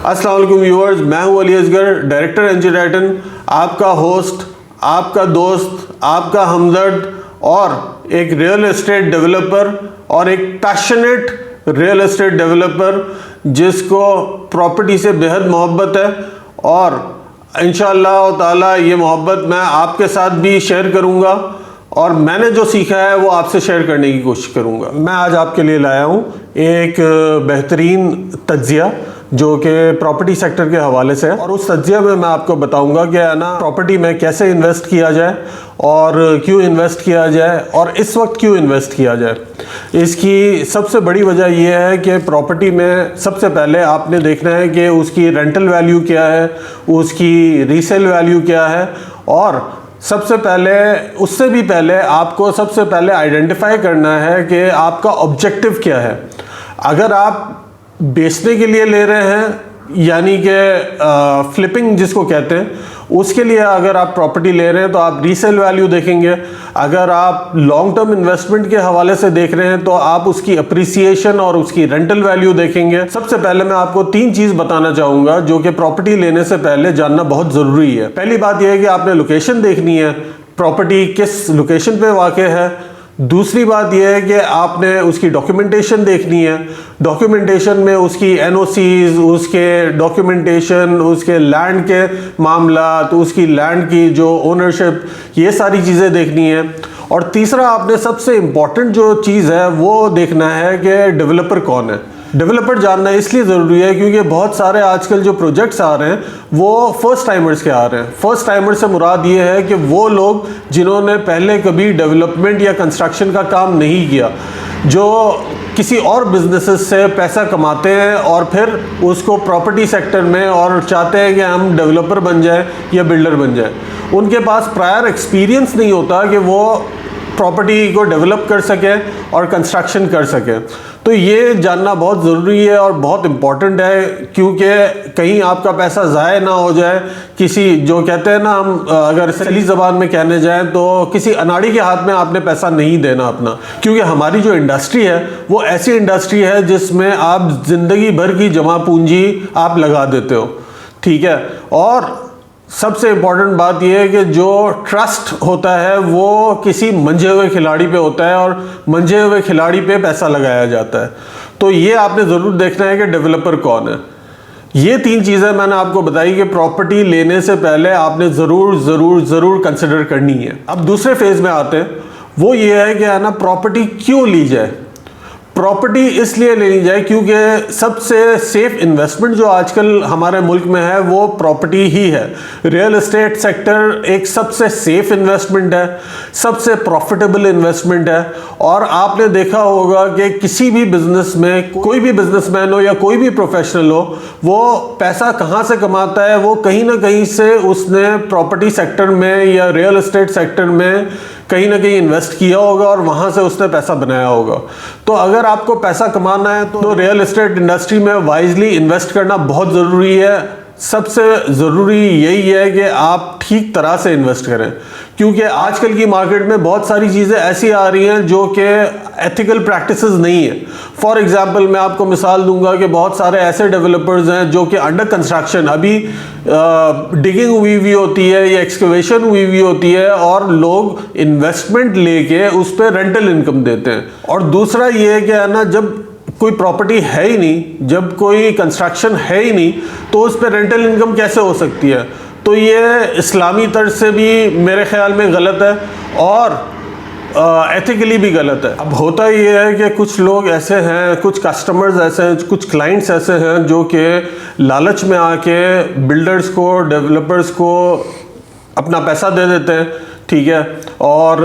अस्सलाम वालेकुम व्यूअर्स, मैं हूं Ali Asghar, director NG Titan, आपका होस्ट, आपका दोस्त, आपका हमदर्द और एक रियल एस्टेट डेवलपर और एक पैशनेट रियल एस्टेट डेवलपर जिसको प्रॉपर्टी से बेहद मोहब्बत है और इंशाअल्लाह ताला ये मोहब्बत मैं आपके साथ भी शेयर करूंगा और मैंने जो सीखा है वो आपसे शेयर करने की कोशिश करूंगा। मैं आज आपके लिए लाया हूं एक बेहतरीन तज्जिया जो कि प्रॉपर्टी सेक्टर के हवाले से है और उस तज्जिया में मैं आपको बताऊंगा कि है ना प्रॉपर्टी में कैसे इन्वेस्ट किया जाए और क्यों इन्वेस्ट किया जाए और इस वक्त क्यों इन्वेस्ट किया जाए। इसकी सबसे बड़ी वजह यह है कि प्रॉपर्टी में सबसे पहले आपने देखना है कि उसकी रेंटल वैल्यू क्या है, उसकी रीसेल वैल्यू क्या है और सबसे पहले उससे भी पहले आपको सबसे पहले आइडेंटिफाई करना है कि आपका ऑब्जेक्टिव क्या है। अगर आप बेचने के लिए ले रहे हैं यानी कि फ्लिपिंग जिसको कहते हैं, उसके लिए अगर आप प्रॉपर्टी ले रहे हैं तो आप रीसेल वैल्यू देखेंगे। अगर आप लॉन्ग टर्म इन्वेस्टमेंट के हवाले से देख रहे हैं तो आप उसकी अप्रिसिएशन और उसकी रेंटल वैल्यू देखेंगे। सबसे पहले मैं आपको 3 चीज़ बताना चाहूँगा जो कि प्रॉपर्टी लेने से पहले जानना बहुत ज़रूरी है। पहली बात यह है कि आपने लोकेशन देखनी है, प्रॉपर्टी किस लोकेशन पे वाक़ है। दूसरी बात यह है कि आपने उसकी डॉक्यूमेंटेशन देखनी है। डॉक्यूमेंटेशन में उसकी एनओसीज, उसके डॉक्यूमेंटेशन, उसके लैंड के मामला, तो उसकी लैंड की जो ओनरशिप, ये सारी चीज़ें देखनी है। और तीसरा आपने सबसे इम्पॉर्टेंट जो चीज़ है वो देखना है कि डेवलपर कौन है। डेवलपर जानना इसलिए ज़रूरी है क्योंकि बहुत सारे आजकल जो प्रोजेक्ट्स आ रहे हैं वो फर्स्ट टाइमर्स के आ रहे हैं। फर्स्ट टाइमर से मुराद ये है कि वो लोग जिन्होंने पहले कभी डेवलपमेंट या कंस्ट्रक्शन का काम नहीं किया, जो किसी और बिजनेसेस से पैसा कमाते हैं और फिर उसको प्रॉपर्टी सेक्टर में और चाहते हैं कि हम डेवलपर बन जाए या बिल्डर बन जाए। उनके पास प्रायर एक्सपीरियंस नहीं होता कि वो प्रॉपर्टी को डेवलप कर सके और कंस्ट्रक्शन कर सके। तो ये जानना बहुत ज़रूरी है और बहुत इम्पॉर्टेंट है क्योंकि कहीं आपका पैसा ज़ाय ना हो जाए किसी, जो कहते हैं ना, हम अगर सही ज़बान में कहने जाएं तो किसी अनाड़ी के हाथ में आपने पैसा नहीं देना अपना। क्योंकि हमारी जो इंडस्ट्री है वो ऐसी इंडस्ट्री है जिसमें आप ज़िंदगी भर की जमा पूंजी आप लगा देते हो, ठीक है। और सबसे इम्पॉर्टेंट बात यह है कि जो ट्रस्ट होता है वो किसी मंझे हुए खिलाड़ी पे होता है और मंझे हुए खिलाड़ी पे पैसा लगाया जाता है। तो ये आपने ज़रूर देखना है कि डेवलपर कौन है। ये 3 चीज़ें मैंने आपको बताई कि प्रॉपर्टी लेने से पहले आपने ज़रूर कंसिडर करनी है। अब दूसरे फेज़ में आते हैं, वो ये है कि है ना प्रॉपर्टी क्यों ली जाए। प्रॉपर्टी इसलिए लेनी जाए क्योंकि सबसे सेफ इन्वेस्टमेंट जो आजकल हमारे मुल्क में है वो प्रॉपर्टी ही है। रियल एस्टेट सेक्टर एक सबसे सेफ इन्वेस्टमेंट है, सबसे प्रॉफिटेबल इन्वेस्टमेंट है। और आपने देखा होगा कि किसी भी बिजनेस में कोई भी बिजनेसमैन हो या कोई भी प्रोफेशनल हो, वो पैसा कहाँ से कमाता है, वो कहीं ना कहीं से उसने प्रॉपर्टी सेक्टर में या रियल एस्टेट सेक्टर में कहीं ना कहीं इन्वेस्ट किया होगा और वहाँ से उसने पैसा बनाया होगा। तो अगर आपको पैसा कमाना है तो रियल एस्टेट इंडस्ट्री में वाइजली इन्वेस्ट करना बहुत ज़रूरी है। सबसे ज़रूरी यही है कि आप ठीक तरह से इन्वेस्ट करें क्योंकि आजकल की मार्केट में बहुत सारी चीज़ें ऐसी आ रही हैं जो कि एथिकल प्रैक्टिसेस नहीं है। फॉर एग्जांपल मैं आपको मिसाल दूंगा कि बहुत सारे ऐसे डेवलपर्स हैं जो कि अंडर कंस्ट्रक्शन अभी डिगिंग हुई होती है या एक्सकवेशन हुई होती है और लोग इन्वेस्टमेंट लेके उस पर रेंटल इनकम देते हैं। और दूसरा ये है कि है ना, जब कोई प्रॉपर्टी है ही नहीं, जब कोई कंस्ट्रक्शन है ही नहीं, तो उस पर रेंटल इनकम कैसे हो सकती है। तो ये इस्लामी तर्ज से भी मेरे ख्याल में गलत है और एथिकली भी गलत है। अब होता ये है कि कुछ लोग ऐसे हैं, कुछ कस्टमर्स ऐसे हैं, कुछ क्लाइंट्स ऐसे हैं जो कि लालच में आके बिल्डर्स को, डेवलपर्स को अपना पैसा दे देते हैं, ठीक है, और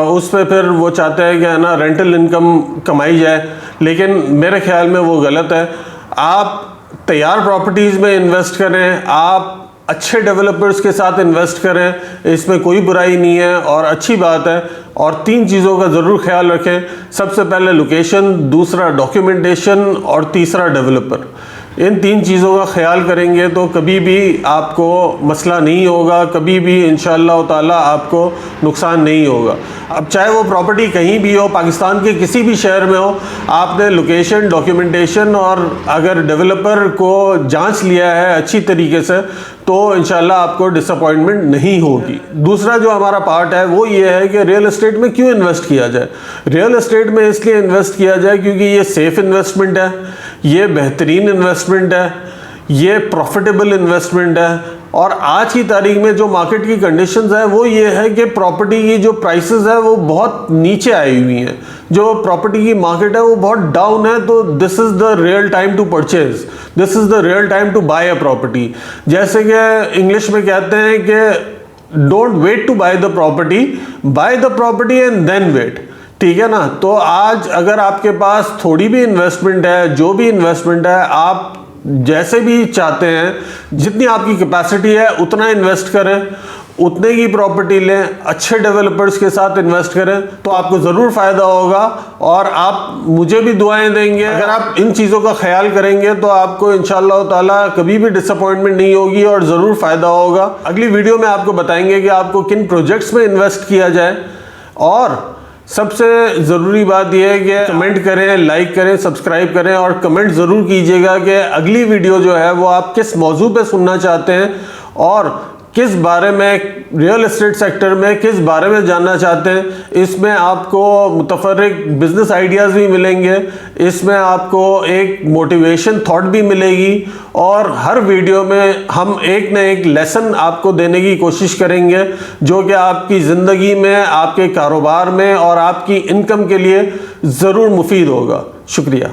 उस पर फिर वो चाहते हैं कि है ना रेंटल इनकम कमाई जाए। लेकिन मेरे ख्याल में वो गलत है। आप तैयार प्रॉपर्टीज़ में इन्वेस्ट करें, आप अच्छे डेवलपर्स के साथ इन्वेस्ट करें, इसमें कोई बुराई नहीं है और अच्छी बात है। और 3 चीज़ों का ज़रूर ख्याल रखें। सबसे पहले लोकेशन, दूसरा डॉक्यूमेंटेशन और तीसरा डेवलपर। इन 3 चीज़ों का ख्याल करेंगे तो कभी भी आपको मसला नहीं होगा, कभी भी इंशाअल्लाह ताला आपको नुकसान नहीं होगा। अब चाहे वो प्रॉपर्टी कहीं भी हो, पाकिस्तान के किसी भी शहर में हो, आपने लोकेशन, डॉक्यूमेंटेशन और अगर डेवलपर को जांच लिया है अच्छी तरीके से तो इंशाल्लाह आपको डिसअपॉइंटमेंट नहीं होगी। दूसरा जो हमारा पार्ट है वो ये है कि रियल एस्टेट में क्यों इन्वेस्ट किया जाए। रियल एस्टेट में इसलिए इन्वेस्ट किया जाए क्योंकि ये सेफ इन्वेस्टमेंट है, ये बेहतरीन इन्वेस्टमेंट है, ये प्रॉफिटेबल इन्वेस्टमेंट है। और आज की तारीख में जो मार्केट की कंडीशंस है वो ये है कि प्रॉपर्टी की जो प्राइसेस है वो बहुत नीचे आई हुई हैं, जो प्रॉपर्टी की मार्केट है वो बहुत डाउन है। तो this is the real time to purchase, this is the real time to buy a property. जैसे कि इंग्लिश में कहते हैं कि don't wait to buy the property, buy the property and then wait. ठीक है ना। तो आज अगर आपके पास थोड़ी भी इन्वेस्टमेंट है, जो भी इन्वेस्टमेंट है, आप जैसे भी चाहते हैं, जितनी आपकी कैपेसिटी है उतना इन्वेस्ट करें, उतने की प्रॉपर्टी लें, अच्छे डेवलपर्स के साथ इन्वेस्ट करें तो आपको ज़रूर फ़ायदा होगा और आप मुझे भी दुआएं देंगे। अगर आप इन चीज़ों का ख्याल करेंगे तो आपको इंशाअल्लाह ताला कभी भी डिसअपॉइंटमेंट नहीं होगी और ज़रूर फ़ायदा होगा। अगली वीडियो में आपको बताएंगे कि आपको किन प्रोजेक्ट्स में इन्वेस्ट किया जाए। और सबसे ज़रूरी बात यह है कि कमेंट करें, लाइक करें, सब्सक्राइब करें और कमेंट ज़रूर कीजिएगा कि अगली वीडियो जो है वो आप किस मौजू पे सुनना चाहते हैं और किस बारे में, रियल एस्टेट सेक्टर में किस बारे में जानना चाहते हैं। इसमें आपको मुतफर्रिक बिजनेस आइडियाज़ भी मिलेंगे, इसमें आपको एक मोटिवेशन थॉट भी मिलेगी और हर वीडियो में हम एक न एक लेसन आपको देने की कोशिश करेंगे जो कि आपकी ज़िंदगी में, आपके कारोबार में और आपकी इनकम के लिए ज़रूर मुफीद होगा। शुक्रिया।